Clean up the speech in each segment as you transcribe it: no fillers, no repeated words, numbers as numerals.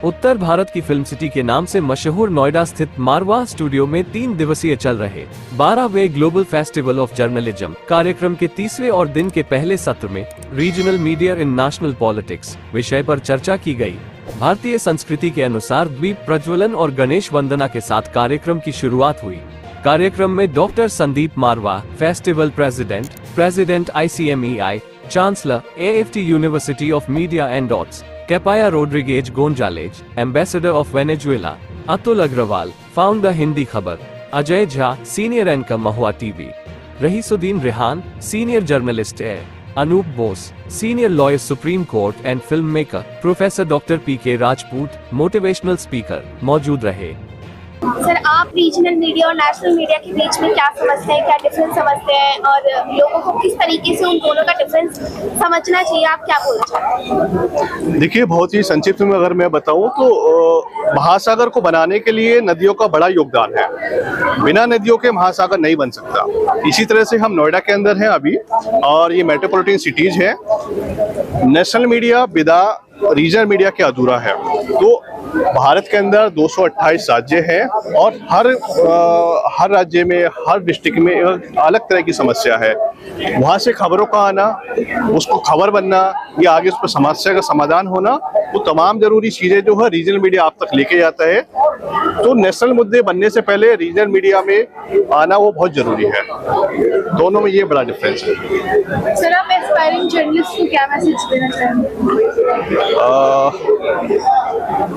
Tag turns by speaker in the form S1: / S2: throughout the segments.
S1: उत्तर भारत की film city के नाम से मशहूर नोएडा स्थित मारवा स्टूडियो में 3 दिवसीय चल रहे 12वें ग्लोबल फेस्टिवल ऑफ जर्नलिज्म कार्यक्रम के 30वें और दिन के पहले सत्र में रीजनल मीडिया इन नेशनल पॉलिटिक्स विषय पर चर्चा की गई। भारतीय संस्कृति के अनुसार दीप प्रज्वलन और गणेश वंदना के साथ कार्यक्रम की शुरुआत हुई। कार्यक्रम में doctor Sandeep Marwah, festival president ICMEI, chancellor AFT university of media and arts, Capaya Rodriguez Gonzalez, ambassador of Venezuela, Atul Agrawal, founder Hindi Khabar, Ajay Jha, senior anchor Mahua TV, Rahisuddin Rehan, senior journalist है, Anoop Bose, senior lawyer Supreme Court and film maker, professor doctor PK Rajput, motivational speaker मौजूद रहे।
S2: Sir, आप regional media और national media के बीच में क्या समझते हैं, क्या डिफरेंस समझते हैं और लोगों को किस तरीके से उन दोनों का डिफरेंस समझना चाहिए, आप क्या बोलना चाहते हैं?
S3: देखिए, बहुत ही संक्षिप्त में अगर मैं बताऊं तो महासागर को बनाने के लिए नदियों का बड़ा योगदान है। बिना नदियों के महासागर नहीं बन सकता। इसी तरह से हम नोएडा के अंदर हैं अभी, और ये मेट्रोपॉलिटन सिटीज है। नेशनल मीडिया बिना रीजनल मीडिया के अधूरा है। तो भारत के अंदर 228 राज्य हैं और हर राज्य में, हर डिस्ट्रिक्ट में अलग तरह की समस्या है। वहाँ से खबरों का आना, उसको खबर बनना या आगे उस पर समस्या का समाधान होना, वो तमाम जरूरी चीजें जो है रीजनल मीडिया आप तक लेके जाता है। तो नेशनल मुद्दे बनने से पहले रीजनल मीडिया में आना वो बहुत जरूरी है। दोनों में ये बड़ा डिफरेंस है।
S2: सर, आप एस्पायरिंग जर्नलिस्ट को क्या मैसेज देना चाहेंगे?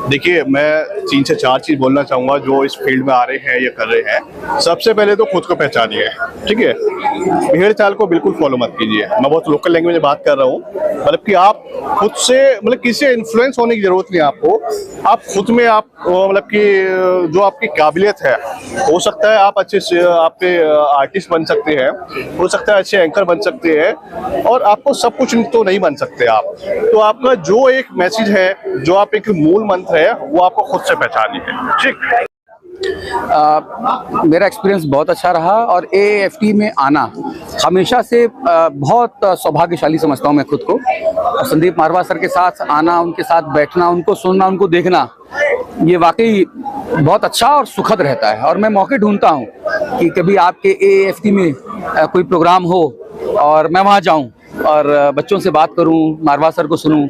S3: देखिए, मैं 3 से 4 चीज बोलना चाहूंगा जो इस फील्ड में आ रहे हैं या कर रहे हैं। सबसे पहले तो खुद को पहचानिए, ठीक है। भेड़ चाल को बिल्कुल फॉलो मत कीजिए। मैं बहुत लोकल लैंग्वेज में बात कर रहा हूँ। मतलब कि आप खुद से, मतलब किसी से इन्फ्लुएंस होने की जरूरत नहीं आपको। आप खुद में आप मतलब कि जो आपकी काबिलियत है, हो सकता है आप अच्छे आपके आर्टिस्ट बन सकते हैं, हो सकता है अच्छे एंकर बन सकते हैं, और आपको सब कुछ तो नहीं बन सकते आप। तो आपका जो एक मैसेज है, जो आप एक मूल मंत्र है, वो आपको खुद से पहचानी है, ठीक।
S4: मेरा एक्सपीरियंस बहुत अच्छा रहा और AAFT में आना हमेशा से बहुत सौभाग्यशाली समझता हूँ मैं खुद को। संदीप मारवा सर के साथ आना, उनके साथ बैठना, उनको सुनना, उनको देखना, ये वाकई बहुत अच्छा और सुखद रहता है। और मैं मौके ढूंढता हूँ कि कभी आपके AAFT में कोई प्रोग्राम हो और मैं वहाँ जाऊँ और बच्चों से बात करूँ, मारवा सर को सुनूँ।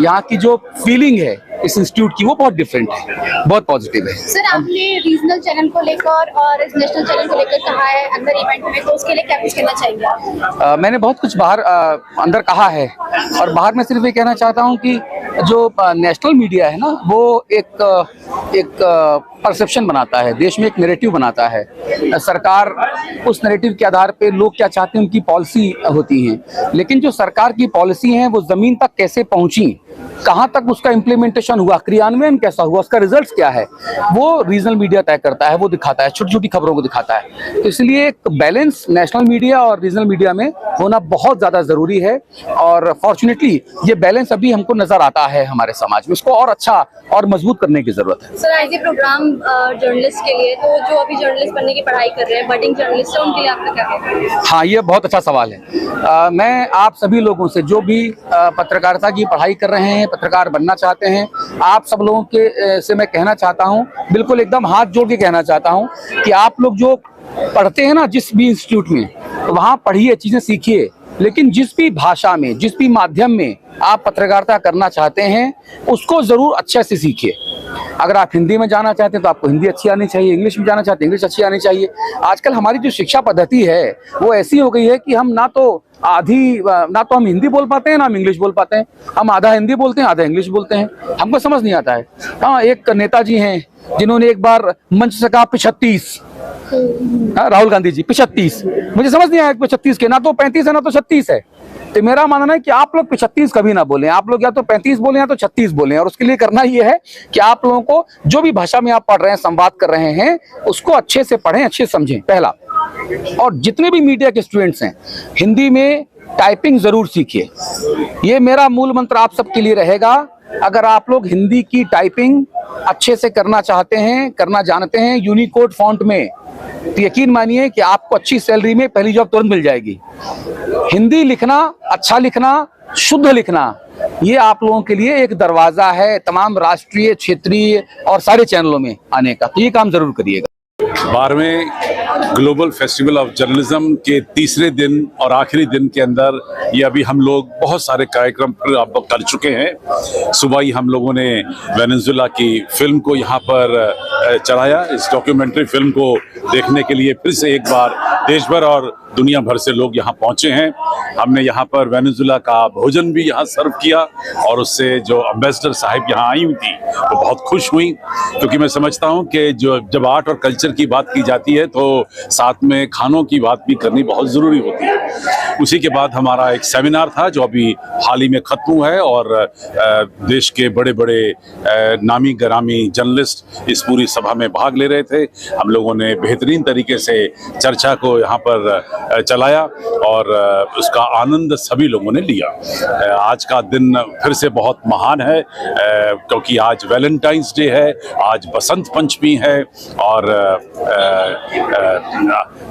S4: यहाँ की जो फीलिंग है इस इंस्टीट्यूट की, वो बहुत डिफरेंट है, बहुत पॉजिटिव है।
S2: सर, आपने रीजनल चैनल को लेकर और इस नेशनल चैनल को लेकर कहा है अंदर इवेंट में, तो उसके लिए क्या कुछ कहना चाहेंगे? मैंने
S4: बहुत कुछ बाहर अंदर कहा है, और बाहर में सिर्फ ये कहना चाहता हूँ कि जो नेशनल मीडिया है ना, वो एक परसेप्शन बनाता है, देश में एक नैरेटिव बनाता है। सरकार उस नैरेटिव के आधार पे लोग क्या चाहते हैं उनकी पॉलिसी होती है, लेकिन जो सरकार की पॉलिसी है वो जमीन तक कैसे पहुंची, कहां तक उसका इम्प्लीमेंटेशन हुआ, क्रियान्वयन कैसा हुआ, उसका रिजल्ट क्या है, वो रीजनल मीडिया तय करता है, वो दिखाता है, छोटी छोटी खबरों को दिखाता है। तो इसलिए एक बैलेंस नेशनल मीडिया और रीजनल मीडिया में होना बहुत ज्यादा जरूरी है, और फॉर्चुनेटली ये बैलेंस अभी हमको नजर आता है हमारे समाज में। इसको और अच्छा और मजबूत करने की जरूरत है।
S2: Sir, as a program journalist के लिए, तो जो अभी जर्नलिस्ट बनने की पढ़ाई कर रहे हैं, बडिंग जर्नलिस्ट है, उनके लिए आपका क्या कहना है?
S4: हाँ, ये बहुत अच्छा सवाल है। मैं आप सभी लोगों से, जो भी पत्रकारिता की पढ़ाई कर रहे हैं, पत्रकार बनना चाहते हैं, आप सब लोगों के से मैं कहना चाहता हूं, बिल्कुल एकदम हाथ जोड़ के कहना चाहता हूं कि आप लोग जो पढ़ते हैं ना जिस भी इंस्टीट्यूट में, वहां पढ़िए, चीजें सीखिए, लेकिन जिस भी भाषा में, जिस भी माध्यम में आप पत्रकारिता करना चाहते हैं, उसको जरूर अच्छे से सीखिए। अगर आप हिंदी में जाना चाहते हैं तो आपको हिंदी अच्छी आनी चाहिए, इंग्लिश में जाना चाहते हैं इंग्लिश अच्छी आनी चाहिए। आजकल हमारी जो शिक्षा पद्धति है वो ऐसी हो गई है कि हम ना तो हम हिंदी बोल पाते हैं, ना हम इंग्लिश बोल पाते हैं। हम आधा हिंदी बोलते हैं, आधा इंग्लिश बोलते हैं, हमको समझ नहीं आता है। हाँ, एक नेताजी हैं जिन्होंने एक बार मंच से कहा 35, राहुल गांधी जी 35। मुझे समझ नहीं आया 35 के, ना तो 35 है ना तो 36 है। तो मेरा मानना है कि आप लोग 35 कभी ना बोलें, आप लोग या तो 35 बोलें या तो 36 बोलें। और उसके लिए करना ये है कि आप लोगों को जो भी भाषा में आप पढ़ रहे हैं, संवाद कर रहे हैं, उसको अच्छे से पढ़ें, अच्छे से समझें, पहला। और जितने भी मीडिया के स्टूडेंट्स हैं, हिंदी में टाइपिंग जरूर सीखिए। ये मेरा मूल मंत्र आप सबके लिए रहेगा। अगर आप लोग हिंदी की टाइपिंग अच्छे से करना चाहते हैं, करना जानते हैं, यूनिकोड फॉन्ट में, तो यकीन मानिए कि आपको अच्छी सैलरी में पहली जॉब तुरंत मिल जाएगी। हिंदी लिखना, अच्छा लिखना, शुद्ध लिखना ये आप लोगों के लिए एक दरवाजा है तमाम राष्ट्रीय, क्षेत्रीय और सारे चैनलों में आने का, तो ये काम जरूर करिएगा।
S5: 12वें ग्लोबल फेस्टिवल ऑफ जर्नलिज्म के तीसरे दिन और आखिरी दिन के अंदर ये अभी हम लोग बहुत सारे कार्यक्रम कर चुके हैं। सुबह ही हम लोगों ने वेनेजुएला की फिल्म को यहाँ पर चढ़ाया। इस डॉक्यूमेंट्री फिल्म को देखने के लिए फिर से एक बार देश भर और दुनिया भर से लोग यहाँ पहुंचे हैं। हमने यहाँ पर वेनेजुएला का भोजन भी यहाँ सर्व किया और उससे जो एम्बेसडर साहिब यहाँ आई हुई थी वो बहुत खुश हुई, क्योंकि मैं समझता हूँ कि जब आर्ट और कल्चर की बात की जाती है तो साथ में खानों की बात भी करनी बहुत ज़रूरी होती है। उसी के बाद हमारा एक सेमिनार था जो अभी हाल ही में ख़त्म हुआ है और देश के बड़े बड़े नामी गरामी जर्नलिस्ट इस पूरी सभा में भाग ले रहे थे। हम लोगों ने बेहतरीन तरीके से चर्चा को यहाँ पर चलाया और उसका आनंद सभी लोगों ने लिया। आज का दिन फिर से बहुत महान है, क्योंकि आज वैलेंटाइंस डे है, आज बसंत पंचमी है और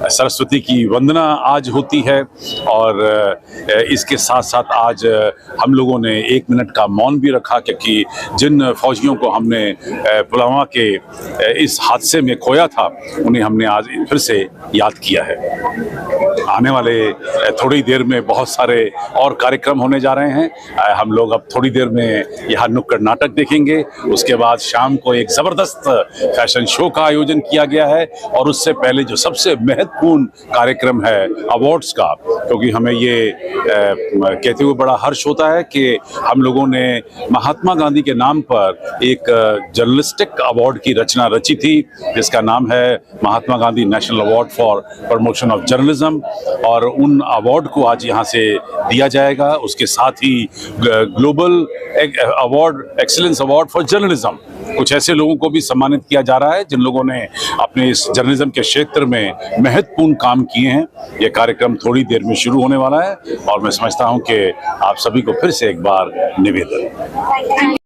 S5: सरस्वती की वंदना आज होती है। और इसके साथ साथ आज हम लोगों ने 1 मिनट का मौन भी रखा, क्योंकि जिन फौजियों को हमने पुलवामा के इस हादसे में खोया था उन्हें हमने आज फिर से याद किया है। आने वाले थोड़ी देर में बहुत सारे और कार्यक्रम होने जा रहे हैं। हम लोग अब थोड़ी देर में यहाँ नुक्कड़ नाटक देखेंगे, उसके बाद शाम को एक ज़बरदस्त फैशन शो का आयोजन किया गया है और उससे पहले जो सबसे महत्वपूर्ण कार्यक्रम है अवार्ड्स का, क्योंकि हमें ये कहते हुए बड़ा हर्ष होता है कि हम लोगों ने महात्मा गांधी के नाम पर एक जर्नलिस्टिक अवार्ड की रचना रची थी, जिसका नाम है Mahatma Gandhi national award for promotion of journalism, और उन अवार्ड को आज यहाँ से दिया जाएगा। उसके साथ ही global award, excellence award for journalism, कुछ ऐसे लोगों को भी सम्मानित किया जा रहा है जिन लोगों ने अपने इस जर्नलिज्म के क्षेत्र में महत्वपूर्ण काम किए हैं। ये कार्यक्रम थोड़ी देर में शुरू होने वाला है और मैं समझता हूं कि आप सभी को फिर से एक बार निवेदन